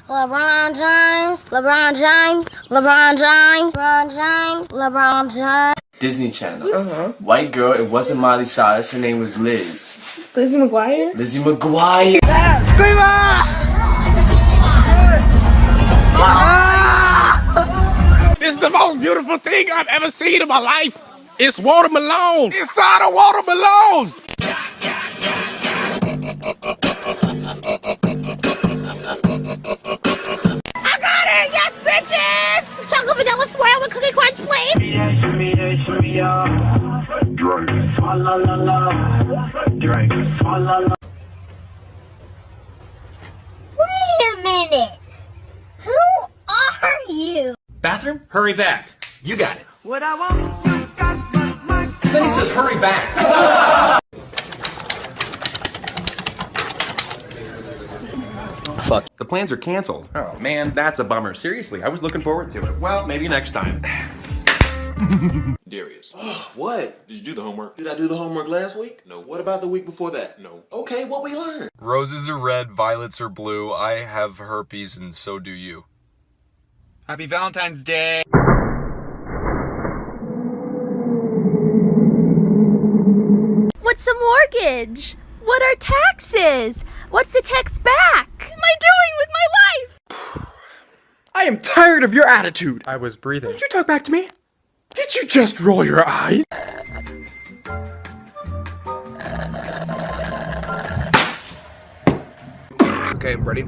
LeBron James, LeBron James, LeBron James, LeBron James, LeBron James. Disney Channel. White girl, it wasn't Miley Cyrus, her name was Liz. Lizzie McGuire? Lizzie McGuire. This is the most beautiful thing I've ever seen in my life. It's watermelon inside a watermelon. I got it! Yes, bitches! Chocolate vanilla swirl with cookie crunch flame. Wait a minute! Who are you? Bathroom? Hurry back. You got it. What I want, you got but my. Then he says, hurry back. Fuck. The plans are canceled. Oh man, that's a bummer. Seriously, I was looking forward to it. Well, maybe next time. Darius. What? Did you do the homework? Did I do the homework last week? No. What about the week before that? No. Okay, what we learned? Roses are red, violets are blue. I have herpes and so do you. Happy Valentine's Day. What's a mortgage? What are taxes? What's the text back? What am I doing with my life? I am tired of your attitude. I was breathing. Did you talk back to me? Did you just roll your eyes? Okay, I'm ready.